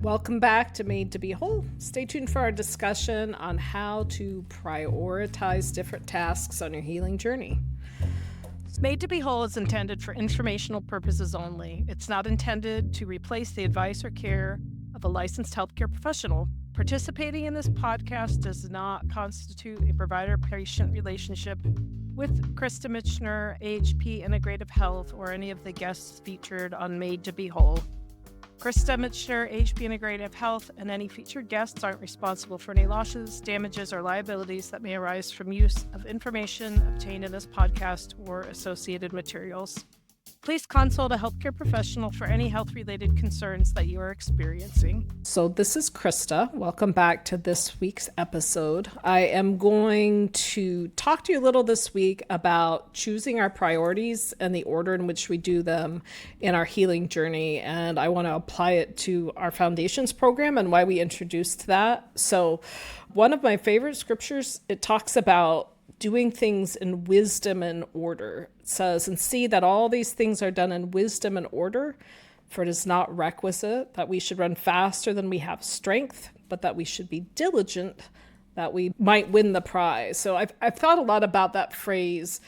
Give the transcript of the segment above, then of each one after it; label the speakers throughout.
Speaker 1: Welcome back to Made to Be Whole. Stay tuned for our discussion on how to prioritize different tasks on your healing journey.
Speaker 2: Made to Be Whole is intended for informational purposes only. It's not intended to replace the advice or care of a licensed healthcare professional. Participating in this podcast does not constitute a provider-patient relationship with Krista Michener, AHP Integrative Health, or any of the guests featured on Made to Be Whole. Krista Michener, AHP Integrative Health, and any featured guests aren't responsible for any losses, damages, or liabilities that may arise from use of information obtained in this podcast or associated materials. Please consult a healthcare professional for any health-related concerns that you are experiencing.
Speaker 1: So this is Krista. Welcome back to this week's episode. I am going to talk to you a little this week about choosing our priorities and the order in which we do them in our healing journey. And I want to apply it to our Foundations program and why we introduced that. So one of my favorite scriptures, it talks about doing things in wisdom and order. It says, and see that all these things are done in wisdom and order, for it is not requisite that we should run faster than we have strength, but that we should be diligent that we might win the prize. So I've thought a lot about that phrase,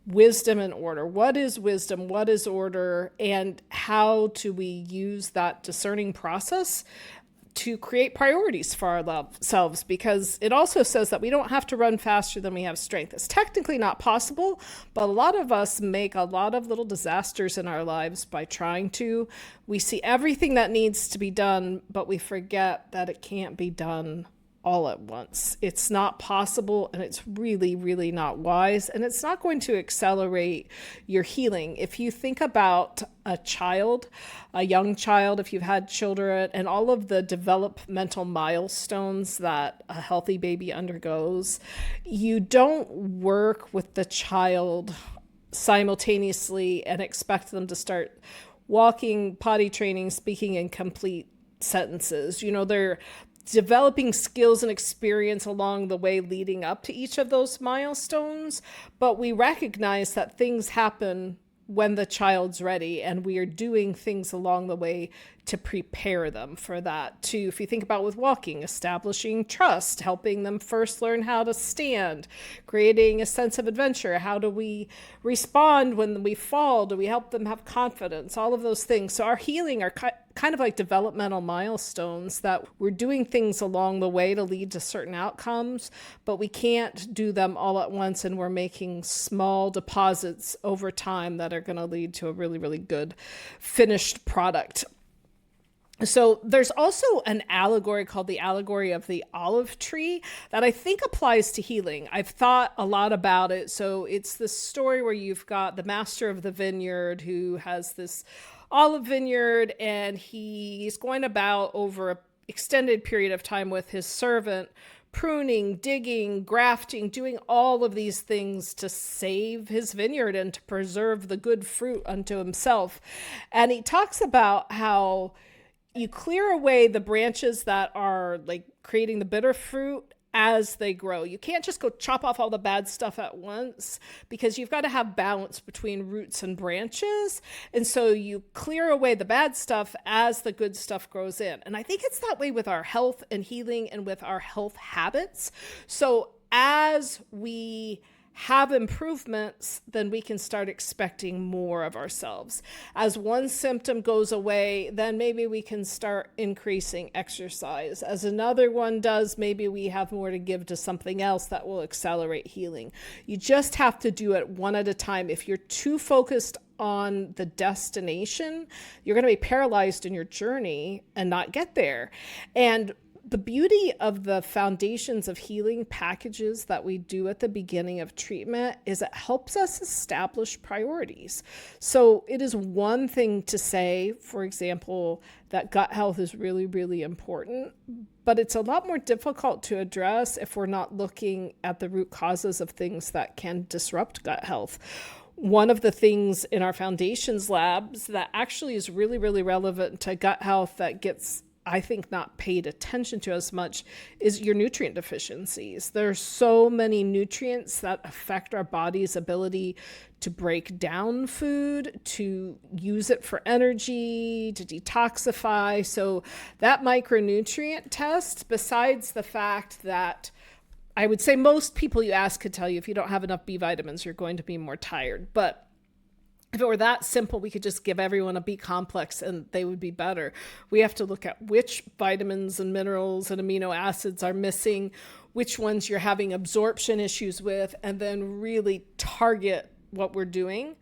Speaker 1: wisdom and order. What is wisdom? What is order? And how do we use that discerning process to create priorities for ourselves? Because it also says that we don't have to run faster than we have strength. It's technically not possible, but a lot of us make a lot of little disasters in our lives by trying to. We see everything that needs to be done, but we forget that it can't be done all at once. It's not possible, and it's really, really not wise, and it's not going to accelerate your healing. If you think about a child, a young child, if you've had children, and all of the developmental milestones that a healthy baby undergoes, you don't work with the child simultaneously and expect them to start walking, potty training, speaking in complete sentences. They're developing skills and experience along the way leading up to each of those milestones, but we recognize that things happen when the child's ready, and we are doing things along the way to prepare them for that too. If you think about with walking, establishing trust, helping them first learn how to stand, creating a sense of adventure. How do we respond when we fall? Do we help them have confidence? All of those things. So our healing are kind of like developmental milestones that we're doing things along the way to lead to certain outcomes, but we can't do them all at once, and we're making small deposits over time that are going to lead to a really, really good finished product. So there's also an allegory called the allegory of the olive tree that I think applies to healing. I've thought a lot about it. So it's this story where you've got the master of the vineyard who has this olive vineyard, and he's going about over an extended period of time with his servant, pruning, digging, grafting, doing all of these things to save his vineyard and to preserve the good fruit unto himself. And he talks about how you clear away the branches that are like creating the bitter fruit as they grow. You can't just go chop off all the bad stuff at once, because you've got to have balance between roots and branches. And so you clear away the bad stuff as the good stuff grows in. And I think it's that way with our health and healing and with our health habits. So as we have improvements, then we can start expecting more of ourselves. As one symptom goes away, then maybe we can start increasing exercise. As another one does, maybe we have more to give to something else that will accelerate healing. You just have to do it one at a time. If you're too focused on the destination, you're going to be paralyzed in your journey and not get there. And the beauty of the Foundations of Healing packages that we do at the beginning of treatment is it helps us establish priorities. So it is one thing to say, for example, that gut health is really, really important, but it's a lot more difficult to address if we're not looking at the root causes of things that can disrupt gut health. One of the things in our Foundations labs that actually is really, really relevant to gut health that gets I think, not paid attention to as much is your nutrient deficiencies. There's so many nutrients that affect our body's ability to break down food, to use it for energy, to detoxify. So that micronutrient test, besides the fact that I would say most people you ask could tell you if you don't have enough B vitamins, you're going to be more tired. But if it were that simple, we could just give everyone a B complex and they would be better. We have to look at which vitamins and minerals and amino acids are missing, which ones you're having absorption issues with, and then really target what we're doing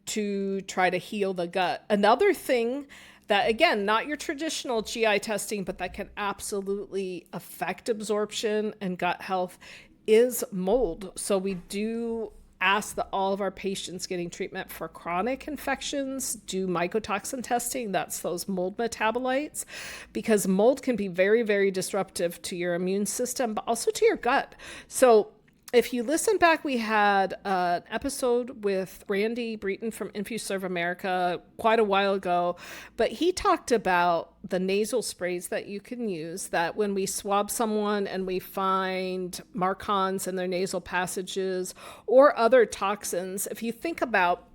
Speaker 1: to try to heal the gut. Another thing that, again, not your traditional GI testing, but that can absolutely affect absorption and gut health is mold. So we do ask that all of our patients getting treatment for chronic infections do mycotoxin testing. That's those mold metabolites, because mold can be very, very disruptive to your immune system, but also to your gut. So if you listen back, we had an episode with Randy Breton from InfuServe America quite a while ago, but he talked about the nasal sprays that you can use, that when we swab someone and we find marcons in their nasal passages or other toxins, if you think about,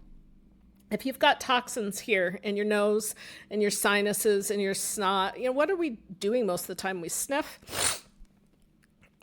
Speaker 1: if you've got toxins here in your nose and your sinuses and your snot, what are we doing most of the time? We sniff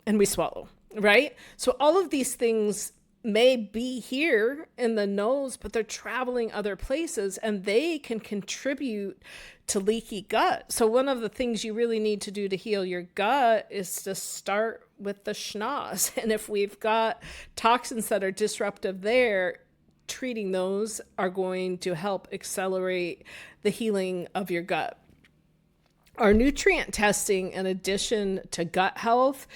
Speaker 1: and we swallow. Right? So all of these things may be here in the nose, but they're traveling other places and they can contribute to leaky gut. So one of the things you really need to do to heal your gut is to start with the schnoz. And if we've got toxins that are disruptive there, treating those are going to help accelerate the healing of your gut. Our nutrient testing, in addition to gut health,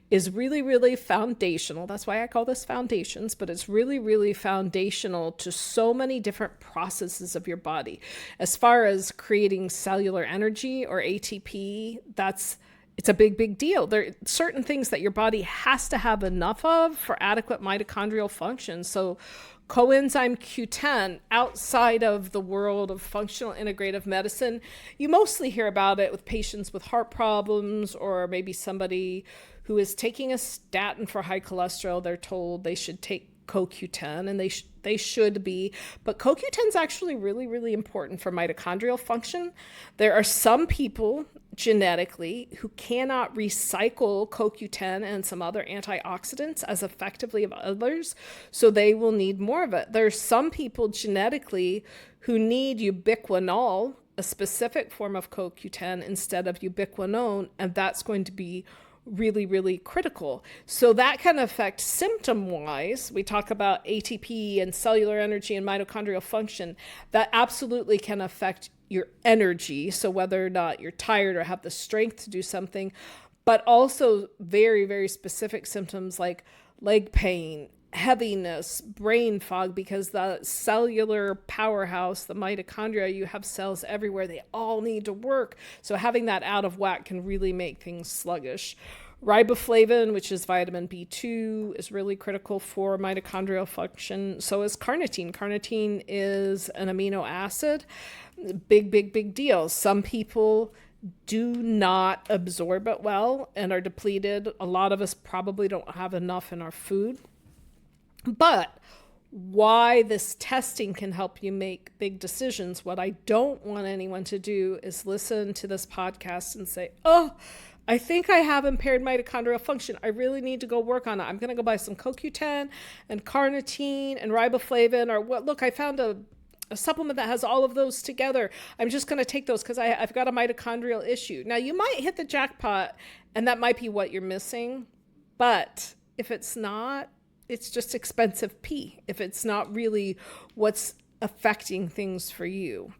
Speaker 1: is really, really foundational. That's why I call this foundations, but it's really, really foundational to so many different processes of your body. As far as creating cellular energy or ATP, it's a big, big deal. There are certain things that your body has to have enough of for adequate mitochondrial function. So coenzyme Q10, outside of the world of functional integrative medicine, you mostly hear about it with patients with heart problems, or maybe somebody who is taking a statin for high cholesterol. They're told they should take CoQ10, and they should be. But CoQ10 is actually really, really important for mitochondrial function. There are some people genetically who cannot recycle CoQ10 and some other antioxidants as effectively as others, so they will need more of it. There's some people genetically who need ubiquinol, a specific form of CoQ10, instead of ubiquinone, and that's going to be really, really critical. So that can affect symptom-wise. We talk about ATP and cellular energy and mitochondrial function. That absolutely can affect your energy, so whether or not you're tired or have the strength to do something, but also very, very specific symptoms like leg pain, heaviness, brain fog, because the cellular powerhouse, the mitochondria, you have cells everywhere, they all need to work. So having that out of whack can really make things sluggish. Riboflavin, which is vitamin B2, is really critical for mitochondrial function. So is carnitine. Carnitine is an amino acid. Big, big, big deal. Some people do not absorb it well and are depleted. A lot of us probably don't have enough in our food. But why this testing can help you make big decisions, what I don't want anyone to do is listen to this podcast and say, oh, I think I have impaired mitochondrial function. I really need to go work on it. I'm going to go buy some CoQ10 and carnitine and riboflavin, or what? Look, I found a supplement that has all of those together. I'm just going to take those because I've got a mitochondrial issue. Now, you might hit the jackpot, and that might be what you're missing. But if it's not, it's just expensive pee if it's not really what's affecting things for you.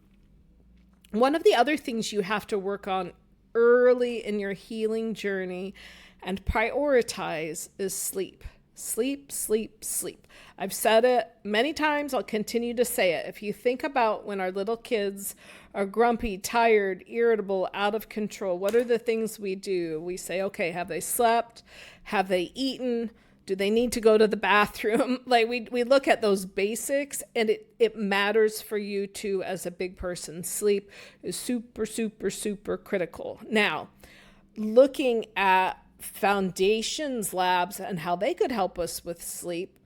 Speaker 1: One of the other things you have to work on early in your healing journey and prioritize is sleep. Sleep, sleep, sleep. I've said it many times. I'll continue to say it. If you think about when our little kids are grumpy, tired, irritable, out of control, what are the things we do? We say, okay, have they slept? Have they eaten? Do they need to go to the bathroom? Like we look at those basics, and it matters for you too as a big person. Sleep is super, super, super critical. Now, looking at foundations labs and how they could help us with sleep,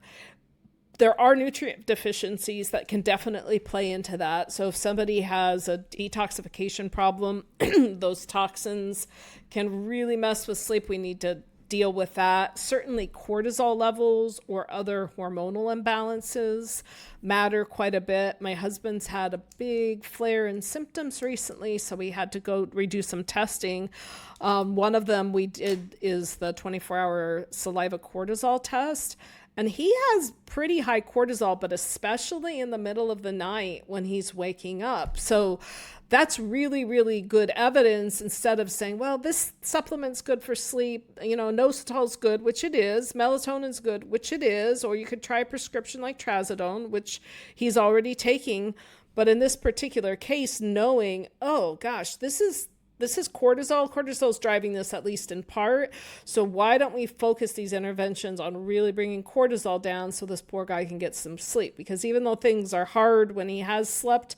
Speaker 1: there are nutrient deficiencies that can definitely play into that. So if somebody has a detoxification problem, those toxins can really mess with sleep. We need to deal with that. Certainly cortisol levels or other hormonal imbalances matter quite a bit. My husband's had a big flare in symptoms recently, so we had to go redo some testing. One of them we did is the 24-hour saliva cortisol test. And he has pretty high cortisol, but especially in the middle of the night when he's waking up. So that's really, really good evidence instead of saying, well, this supplement's good for sleep. Inositol's good, which it is. Melatonin's good, which it is. Or you could try a prescription like trazodone, which he's already taking. But in this particular case, knowing, oh gosh, this is cortisol. Cortisol's driving this, at least in part. So why don't we focus these interventions on really bringing cortisol down so this poor guy can get some sleep? Because even though things are hard when he has slept,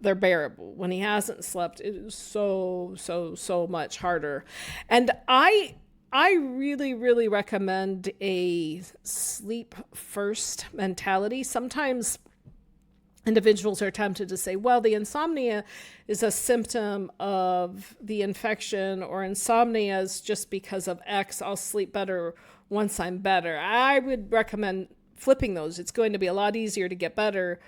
Speaker 1: they're bearable. When he hasn't slept, it is so, so, so much harder. And I really, really recommend a sleep first mentality. Sometimes individuals are tempted to say, well, the insomnia is a symptom of the infection, or insomnia is just because of X. I'll sleep better once I'm better. I would recommend flipping those. It's going to be a lot easier to get better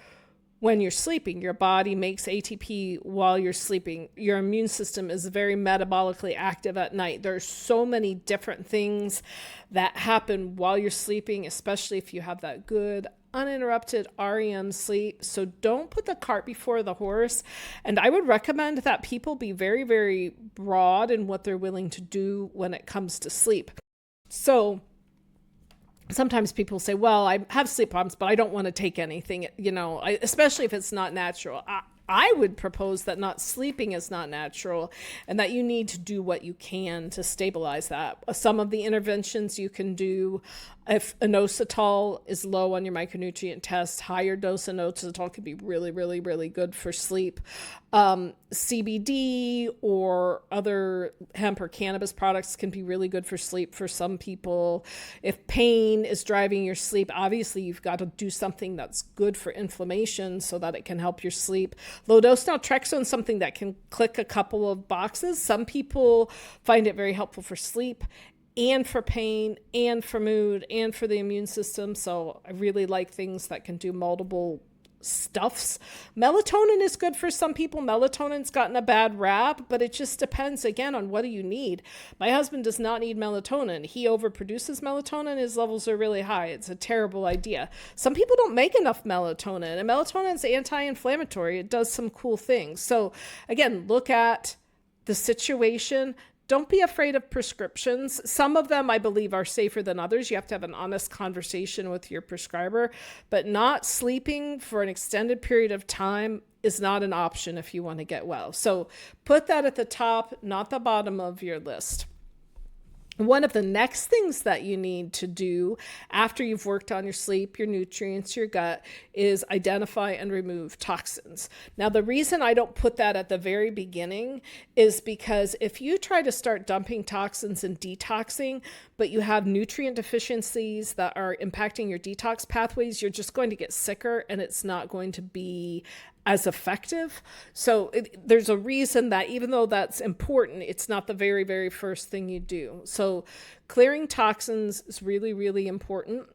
Speaker 1: when you're sleeping. Your body makes ATP while you're sleeping. Your immune system is very metabolically active at night. There's so many different things that happen while you're sleeping, especially if you have that good uninterrupted REM sleep. So don't put the cart before the horse. And I would recommend that people be very, very broad in what they're willing to do when it comes to sleep. So sometimes people say, well, I have sleep problems, but I don't want to take anything, especially if it's not natural. I would propose that not sleeping is not natural and that you need to do what you can to stabilize that. Some of the interventions you can do, if inositol is low on your micronutrient test, higher dose inositol could be really, really, really good for sleep. CBD or other hemp or cannabis products can be really good for sleep for some people. If pain is driving your sleep, obviously you've got to do something that's good for inflammation so that it can help your sleep. Low dose naltrexone is something that can click a couple of boxes. Some people find it very helpful for sleep and for pain and for mood and for the immune system. So I really like things that can do multiple stuffs. Melatonin is good for some people. Melatonin's gotten a bad rap, but it just depends again on what do you need. My husband does not need melatonin. He overproduces melatonin. His levels are really high. It's a terrible idea. Some people don't make enough melatonin, and melatonin is anti-inflammatory. It does some cool things. So again, look at the situation. Don't be afraid of prescriptions. Some of them, I believe, are safer than others. You have to have an honest conversation with your prescriber, but not sleeping for an extended period of time is not an option if you want to get well. So put that at the top, not the bottom of your list. One of the next things that you need to do after you've worked on your sleep, your nutrients, your gut, is identify and remove toxins. Now, the reason I don't put that at the very beginning is because if you try to start dumping toxins and detoxing, but you have nutrient deficiencies that are impacting your detox pathways, you're just going to get sicker and it's not going to be as effective. So there's a reason that even though that's important, it's not the very, very first thing you do. So clearing toxins is really, really important.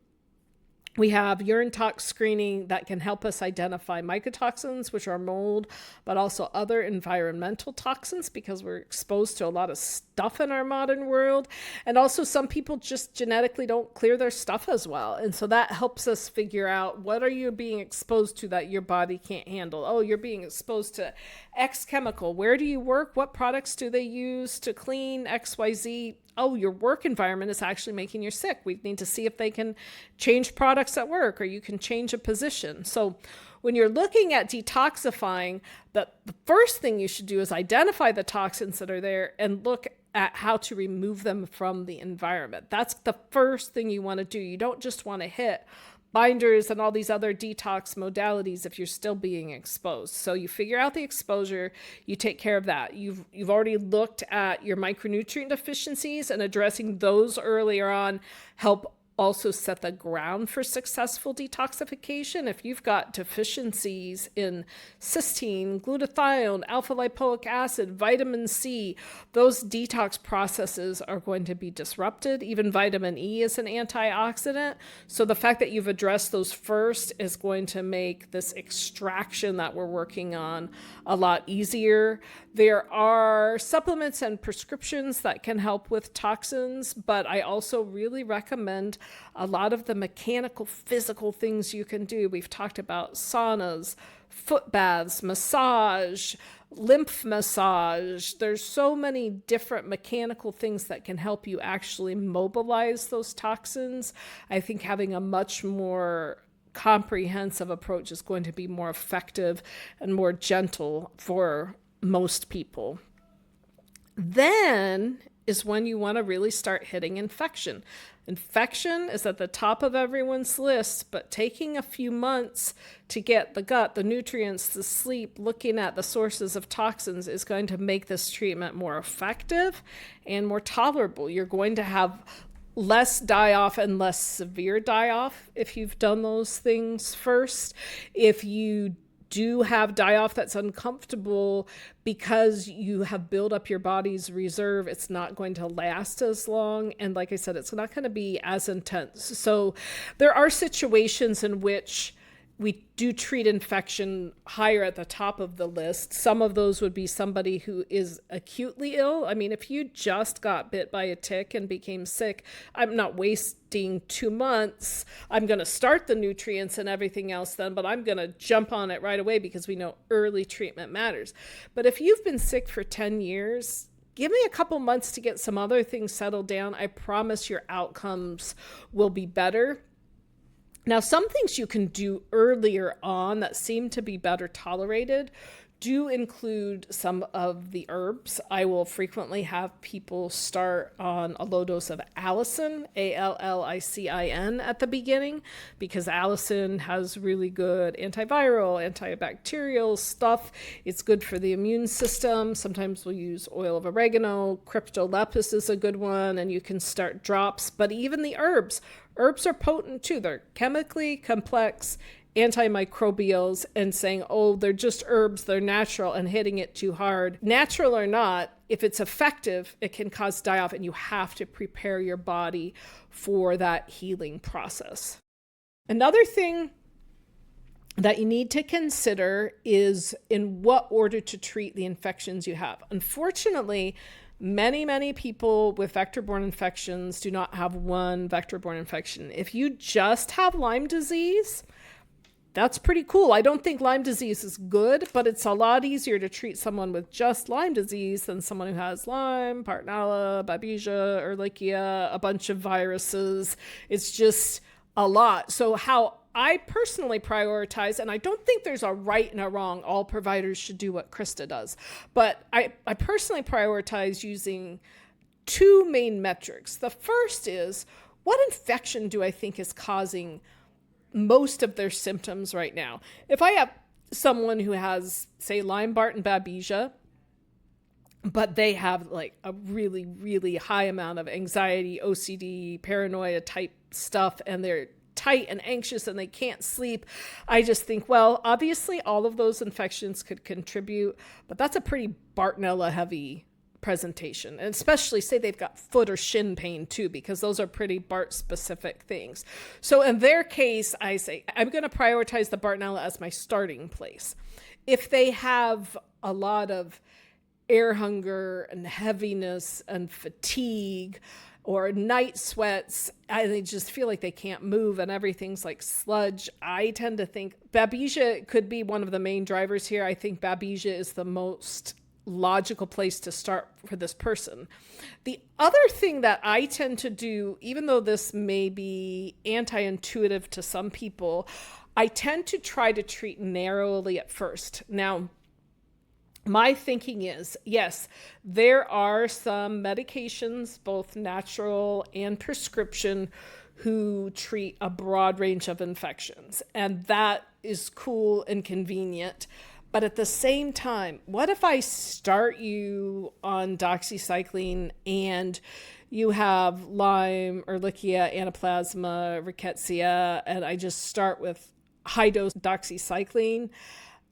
Speaker 1: We have urine tox screening that can help us identify mycotoxins, which are mold, but also other environmental toxins because we're exposed to a lot of stuff in our modern world. And also some people just genetically don't clear their stuff as well. And so that helps us figure out what are you being exposed to that your body can't handle. Oh, you're being exposed to X chemical. Where do you work? What products do they use to clean XYZ? Oh, your work environment is actually making you sick. We need to see if they can change products at work or you can change a position. So when you're looking at detoxifying, the first thing you should do is identify the toxins that are there and look at how to remove them from the environment. That's the first thing you want to do. You don't just want to hit binders and all these other detox modalities if you're still being exposed. So you figure out the exposure, you take care of that. You've already looked at your micronutrient deficiencies, and addressing those earlier on help also set the ground for successful detoxification. If you've got deficiencies in cysteine, glutathione, alpha lipoic acid, vitamin C, those detox processes are going to be disrupted. Even vitamin E is an antioxidant. So the fact that you've addressed those first is going to make this extraction that we're working on a lot easier. There are supplements and prescriptions that can help with toxins, but I also really recommend a lot of the mechanical, physical things you can do. We've talked about saunas, foot baths, massage, lymph massage. There's so many different mechanical things that can help you actually mobilize those toxins. I think having a much more comprehensive approach is going to be more effective and more gentle for most people. Then is when you want to really start hitting infection. Infection is at the top of everyone's list, but taking a few months to get the gut, the nutrients, the sleep, looking at the sources of toxins is going to make this treatment more effective and more tolerable. You're going to have less die-off and less severe die-off if you've done those things first. If you do have die-off that's uncomfortable because you have built up your body's reserve, it's not going to last as long. And like I said, it's not going to be as intense. So there are situations in which we do treat infection higher at the top of the list. Some of those would be somebody who is acutely ill. I mean, if you just got bit by a tick and became sick, I'm not wasting 2 months. I'm going to start the nutrients and everything else then, but I'm going to jump on it right away because we know early treatment matters. But if you've been sick for 10 years, give me a couple months to get some other things settled down. I promise your outcomes will be better. Now, some things you can do earlier on that seem to be better tolerated do include some of the herbs. I will frequently have people start on a low dose of allicin, Allicin, at the beginning, because allicin has really good antiviral, antibacterial stuff. It's good for the immune system. Sometimes we'll use oil of oregano. Cryptolepis is a good one, and you can start drops. But even the herbs are potent too. They're chemically complex antimicrobials, and saying, oh, they're just herbs, they're natural, and hitting it too hard. Natural or not, if it's effective, it can cause die-off, and you have to prepare your body for that healing process. Another thing that you need to consider is in what order to treat the infections you have. Unfortunately, many people with vector-borne infections do not have one vector-borne infection. If you just have Lyme disease, that's pretty cool. I don't think Lyme disease is good, but it's a lot easier to treat someone with just Lyme disease than someone who has Lyme, Bartonella, Babesia, Ehrlichia, a bunch of viruses. It's just a lot. So how I personally prioritize, and I don't think there's a right and a wrong, all providers should do what Krista does, but I personally prioritize using two main metrics. The first is, what infection do I think is causing most of their symptoms right now? If I have someone who has, say, Lyme, Barton, Babesia, but they have like a really, really high amount of anxiety, OCD, paranoia type stuff, and they're tight and anxious and they can't sleep, I just think, well, obviously all of those infections could contribute, but that's a pretty Bartonella heavy presentation. And especially say they've got foot or shin pain too, because those are pretty Bart specific things. So in their case, I say, I'm going to prioritize the Bartonella as my starting place. If they have a lot of air hunger and heaviness and fatigue, or night sweats, and they just feel like they can't move and everything's like sludge, I tend to think Babesia could be one of the main drivers here. I think Babesia is the most logical place to start for this person. The other thing that I tend to do, even though this may be anti-intuitive to some people, I tend to try to treat narrowly at first. Now, My thinking is, yes, there are some medications, both natural and prescription, who treat a broad range of infections. And that is cool and convenient. But at the same time, what if I start you on doxycycline and you have Lyme, Ehrlichia, Anaplasma, Rickettsia, and I just start with high dose doxycycline?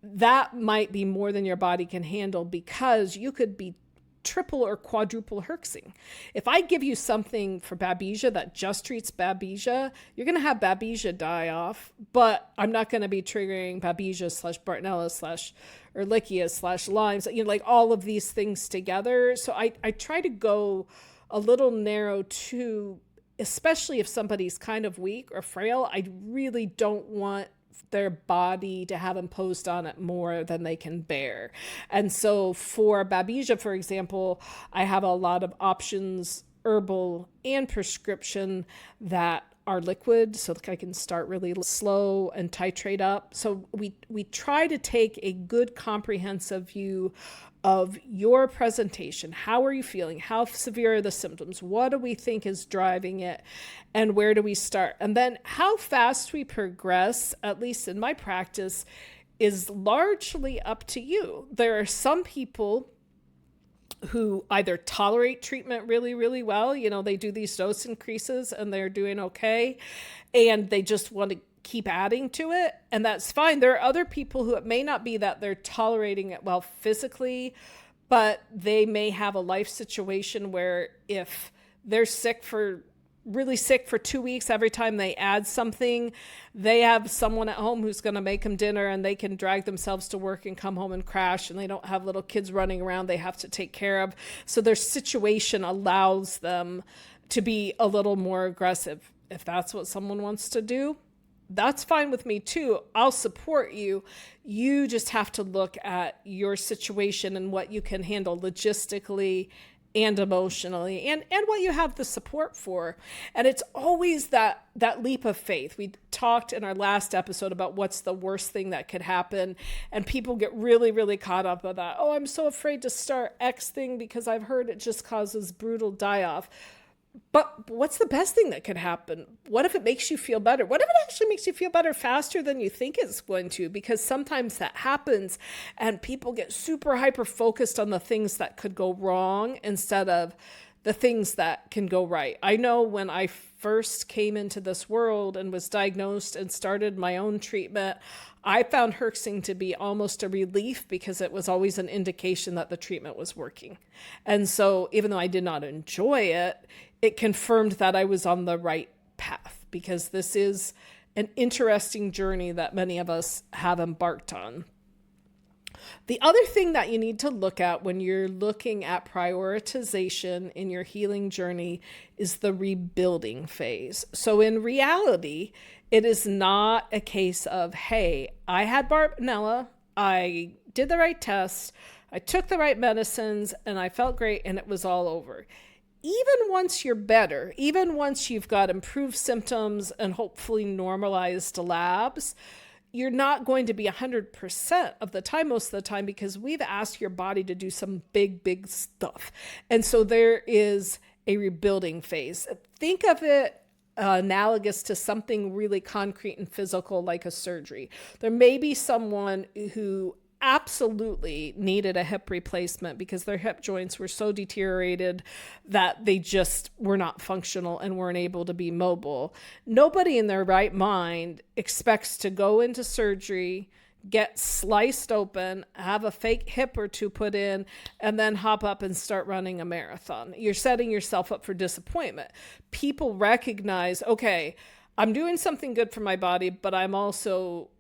Speaker 1: That might be more than your body can handle, because you could be triple or quadruple herxing. If I give you something for Babesia that just treats Babesia, you're going to have Babesia die off, but I'm not going to be triggering Babesia / Bartonella / Ehrlichia / Lyme, like all of these things together. So I try to go a little narrow too, especially if somebody's kind of weak or frail. I really don't want their body to have imposed on it more than they can bear. And so for Babesia, for example, I have a lot of options, herbal and prescription, that are liquid, so I can start really slow and titrate up. So we try to take a good comprehensive view of your presentation. How are you feeling? How severe are the symptoms? What do we think is driving it? And where do we start? And then how fast we progress, at least in my practice, is largely up to you. There are some people who either tolerate treatment really, really well. They do these dose increases and they're doing okay, and they just want to keep adding to it, and that's fine. There are other people who, it may not be that they're tolerating it well physically, but they may have a life situation where if they're really sick for 2 weeks, every time they add something, they have someone at home who's going to make them dinner, and they can drag themselves to work and come home and crash, and they don't have little kids running around they have to take care of. So their situation allows them to be a little more aggressive. If that's what someone wants to do, that's fine with me too. I'll support you. You just have to look at your situation and what you can handle logistically and emotionally, and what you have the support for. And it's always that leap of faith. We talked in our last episode about what's the worst thing that could happen, and people get really, really caught up with that. Oh, I'm so afraid to start X thing because I've heard it just causes brutal die-off. But what's the best thing that could happen? What if it makes you feel better? What if it actually makes you feel better faster than you think it's going to? Because sometimes that happens, and people get super hyper focused on the things that could go wrong instead of the things that can go right. I know when I first came into this world and was diagnosed and started my own treatment, I found herxing to be almost a relief, because it was always an indication that the treatment was working. And so even though I did not enjoy it, it confirmed that I was on the right path, because this is an interesting journey that many of us have embarked on. The other thing that you need to look at when you're looking at prioritization in your healing journey is the rebuilding phase. So in reality, it is not a case of, hey, I had Bartonella, I did the right tests, I took the right medicines, and I felt great, and it was all over. Even once you're better, even once you've got improved symptoms and hopefully normalized labs, you're not going to be 100% of the time, most of the time, because we've asked your body to do some big, big stuff. And so there is a rebuilding phase. Think of it analogous to something really concrete and physical, like a surgery. There may be someone who absolutely needed a hip replacement because their hip joints were so deteriorated that they just were not functional and weren't able to be mobile. Nobody in their right mind expects to go into surgery, get sliced open, have a fake hip or two put in, and then hop up and start running a marathon. You're setting yourself up for disappointment. People recognize, okay, I'm doing something good for my body, but I'm also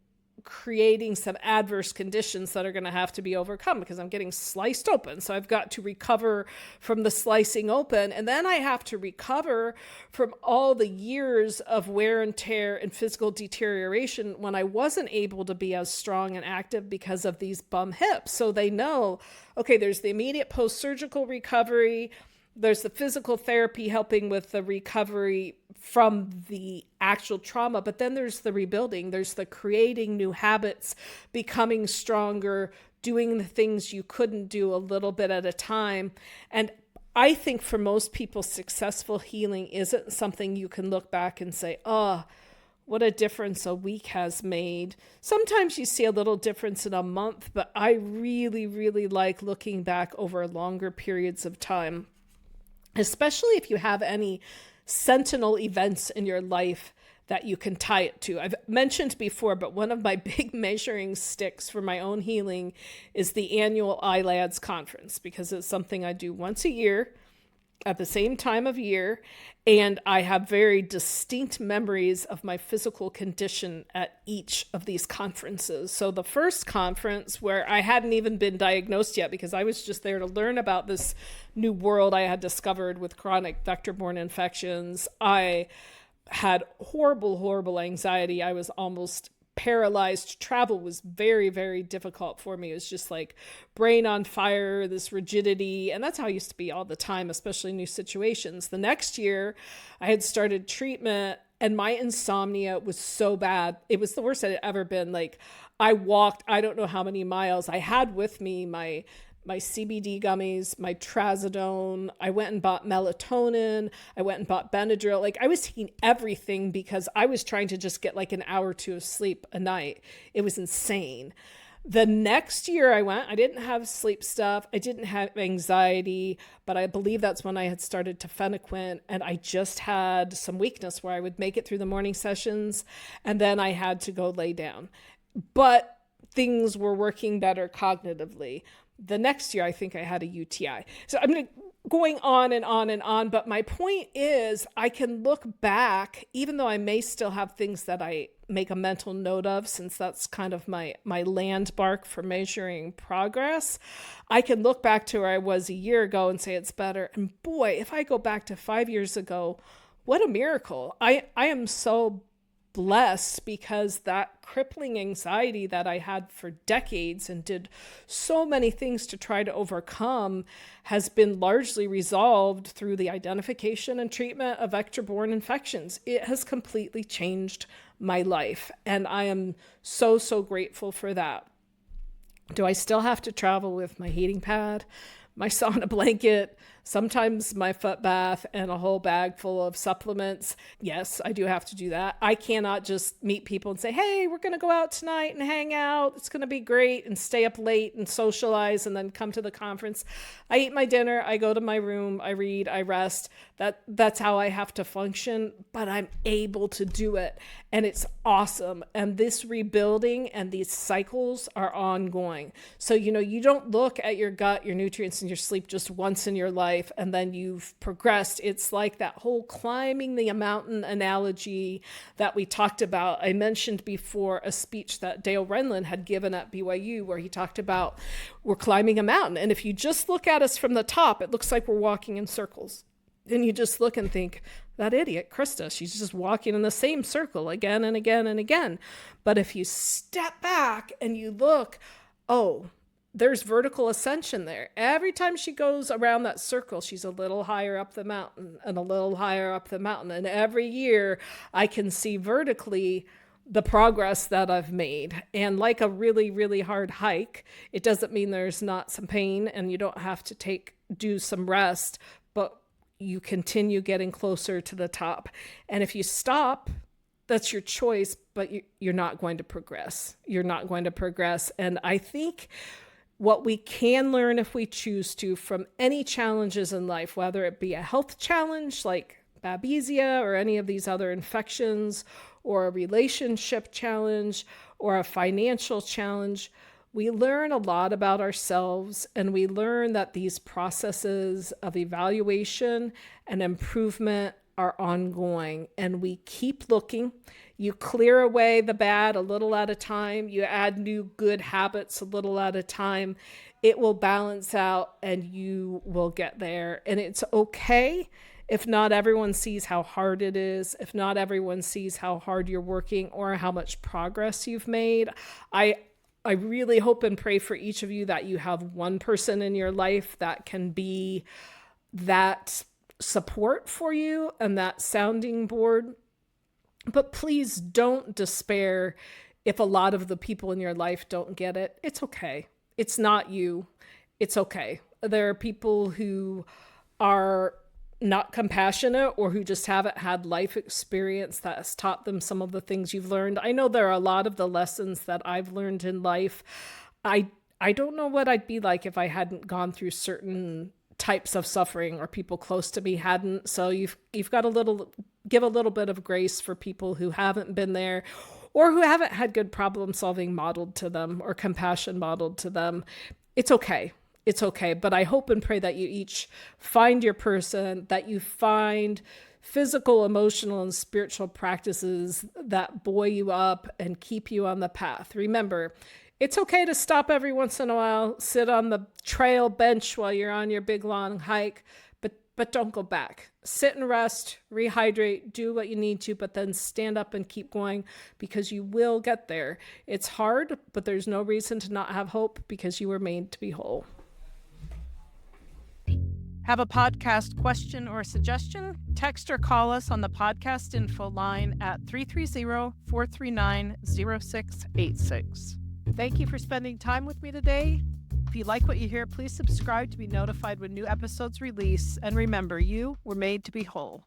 Speaker 1: creating some adverse conditions that are going to have to be overcome because I'm getting sliced open. So I've got to recover from the slicing open. And then I have to recover from all the years of wear and tear and physical deterioration when I wasn't able to be as strong and active because of these bum hips. So they know, okay, there's the immediate post-surgical recovery. There's the physical therapy helping with the recovery from the actual trauma, but then there's the rebuilding. There's the creating new habits, becoming stronger, doing the things you couldn't do a little bit at a time. And I think for most people, successful healing isn't something you can look back and say, oh, what a difference a week has made. Sometimes you see a little difference in a month, but I really, really like looking back over longer periods of time, especially if you have any sentinel events in your life that you can tie it to. I've mentioned before, but one of my big measuring sticks for my own healing is the annual ILADS conference, because it's something I do once a year at the same time of year. And I have very distinct memories of my physical condition at each of these conferences. So the first conference, where I hadn't even been diagnosed yet because I was just there to learn about this new world I had discovered with chronic vector-borne infections, I had horrible anxiety. I was almost paralyzed. Travel was very, very difficult for me. It was just like brain on fire, this rigidity. And that's how I used to be all the time, especially in new situations. The next year, I had started treatment and my insomnia was so bad. It was the worst it had ever been. Like, I walked, I don't know how many miles. I had with me my CBD gummies, my trazodone. I went and bought melatonin. I went and bought Benadryl. Like, I was taking everything because I was trying to just get like an hour or two of sleep a night. It was insane. The next year I went, I didn't have sleep stuff. I didn't have anxiety, but I believe that's when I had started tafenoquine, and I just had some weakness where I would make it through the morning sessions and then I had to go lay down. But things were working better cognitively. The next year, I think I had a UTI. So I'm going on and on and on. But my point is, I can look back, even though I may still have things that I make a mental note of, since that's kind of my landmark for measuring progress. I can look back to where I was a year ago and say it's better. And boy, if I go back to 5 years ago, what a miracle. I am so blessed, because that crippling anxiety that I had for decades and did so many things to try to overcome has been largely resolved through the identification and treatment of vector-borne infections. It has completely changed my life, and I am so, so grateful for that. Do I still have to travel with my heating pad, my sauna blanket, sometimes my foot bath, and a whole bag full of supplements? Yes, I do have to do that. I cannot just meet people and say, hey, we're going to go out tonight and hang out. It's going to be great, and stay up late and socialize and then come to the conference. I eat my dinner. I go to my room. I read. I rest. That's how I have to function, but I'm able to do it. And it's awesome. And this rebuilding and these cycles are ongoing. So, you don't look at your gut, your nutrients, and your sleep just once in your life and then you've progressed. It's like that whole climbing the mountain analogy that we talked about. I mentioned before a speech that Dale Renlund had given at BYU where he talked about we're climbing a mountain. And if you just look at us from the top, it looks like we're walking in circles. And you just look and think, that idiot, Krista, she's just walking in the same circle again and again and again. But if you step back and you look, oh, there's vertical ascension there. Every time she goes around that circle, she's a little higher up the mountain and a little higher up the mountain. And every year I can see vertically the progress that I've made. And like a really, really hard hike, it doesn't mean there's not some pain and you don't have to do some rest, but you continue getting closer to the top. And if you stop, that's your choice, but you're not going to progress. You're not going to progress. And I think what we can learn if we choose to from any challenges in life, whether it be a health challenge like Babesia or any of these other infections, or a relationship challenge or a financial challenge, we learn a lot about ourselves, and we learn that these processes of evaluation and improvement are ongoing, and we keep looking. You clear away the bad a little at a time. You add new good habits a little at a time. It will balance out and you will get there. And it's okay if not everyone sees how hard it is, if not everyone sees how hard you're working or how much progress you've made. I really hope and pray for each of you that you have one person in your life that can be that support for you and that sounding board. But please don't despair if a lot of the people in your life don't get it. It's okay. it's not you. It's okay. There are people who are not compassionate or who just haven't had life experience that has taught them some of the things you've learned. I know there are a lot of the lessons that I've learned in life. I don't know what I'd be like if I hadn't gone through certain types of suffering or people close to me hadn't. So you've got to give a little bit of grace for people who haven't been there or who haven't had good problem solving modeled to them or compassion modeled to them. It's okay. It's okay. But I hope and pray that you each find your person, that you find physical, emotional, and spiritual practices that buoy you up and keep you on the path. Remember, it's okay to stop every once in a while, sit on the trail bench while you're on your big long hike, but don't go back. Sit and rest, rehydrate, do what you need to, but then stand up and keep going because you will get there. It's hard, but there's no reason to not have hope because you were made to be whole.
Speaker 2: Have a podcast question or suggestion? Text or call us on the podcast info line at 330-439-0686. Thank you for spending time with me today. If you like what you hear, please subscribe to be notified when new episodes release. And remember, you were made to be whole.